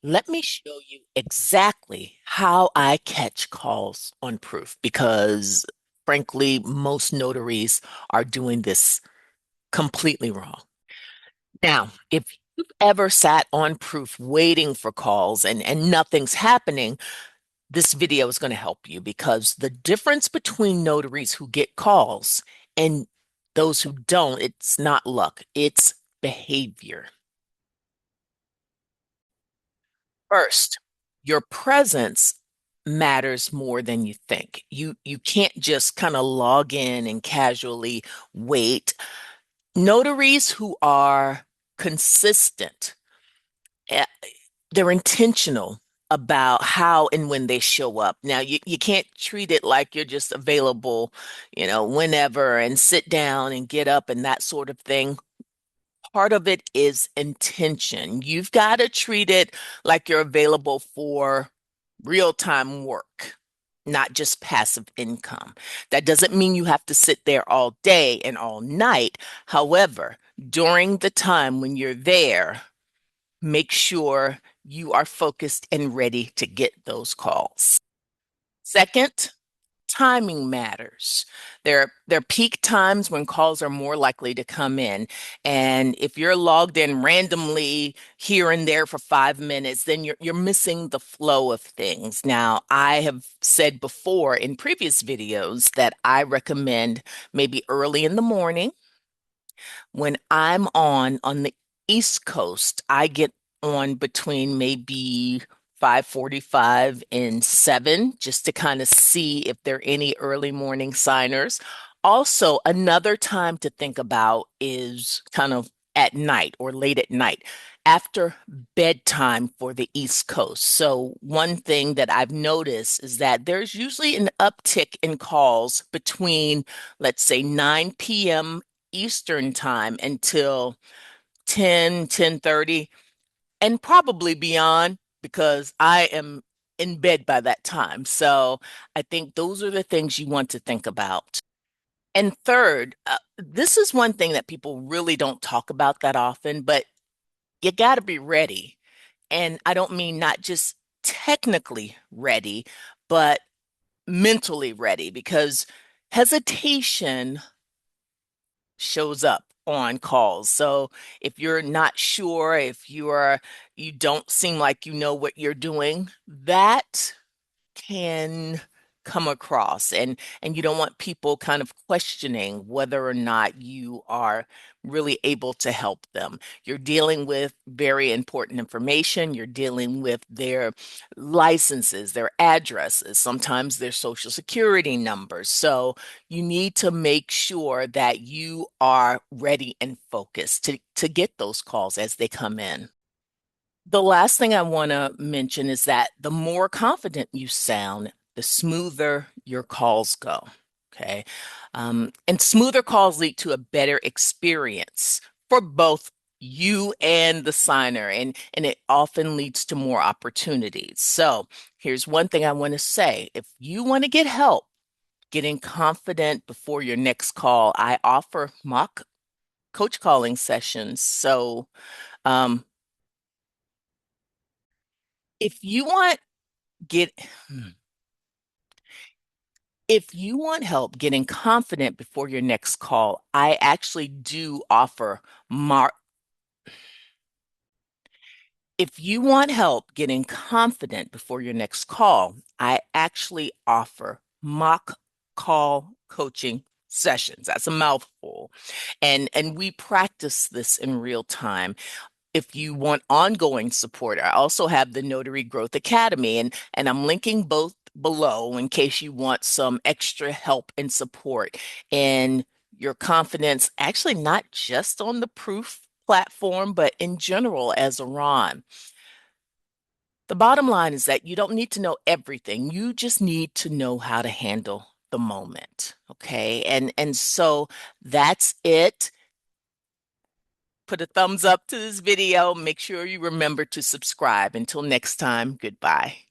Let me show you exactly how I catch calls on proof because, frankly, most notaries are doing this completely wrong. Now, if you've ever sat on proof waiting for calls and nothing's happening, this video is going to help you because the difference between notaries who get calls and those who don't, it's not luck, it's behavior. First, your presence matters more than you think. You can't just kind of log in and casually wait. Notaries who are consistent, eh, they're intentional about how and when they show up. Now, you can't treat it like you're just available, whenever and sit down and get up and that sort of thing. Part of it is intention. You've got to treat it like you're available for real-time work, not just passive income. That doesn't mean you have to sit there all day and all night. However, during the time when you're there, make sure you are focused and ready to get those calls. Second, timing matters. There are peak times when calls are more likely to come in. And if you're logged in randomly here and there for 5 minutes, then you're missing the flow of things. Now, I have said before in previous videos that I recommend maybe early in the morning when I'm on the East Coast, I get on between maybe 5:45 and 7 just to kind of see if there are any early morning signers. Also, another time to think about is kind of at night or late at night after bedtime for the East Coast. So, one thing that I've noticed is that there's usually an uptick in calls between, let's say, 9 p.m. Eastern time until 10:30, and probably beyond because I am in bed by that time. So I think those are the things you want to think about. And third, this is one thing that people really don't talk about that often, but you got to be ready. And I don't mean not just technically ready, but mentally ready because hesitation shows up on calls. So if you're not sure, if you don't seem like you know what you're doing, that can come across and you don't want people kind of questioning whether or not you are really able to help them. You're dealing with very important information. You're dealing with their licenses, their addresses, sometimes their social security numbers. So you need to make sure that you are ready and focused to get those calls as they come in. The last thing I want to mention is that the more confident you sound, the smoother your calls go. Okay. And smoother calls lead to a better experience for both you and the signer, and it often leads to more opportunities. So here's one thing I want to say. If you want to get help getting confident before your next call, I offer mock coach calling sessions. So, um, if you want get hmm, if you want help getting confident before your next call, I actually do offer mar if you want help getting confident before your next call, I actually offer mock call coaching sessions. That's a mouthful. And we practice this in real time. If you want ongoing support, I also have the Notary Growth Academy, and I'm linking both below in case you want some extra help and support in your confidence, actually not just on the proof platform, but in general as a Ron. The bottom line is that you don't need to know everything. You just need to know how to handle the moment. Okay. And so that's it. Put a thumbs up to this video. Make sure you remember to subscribe. Until next time, goodbye.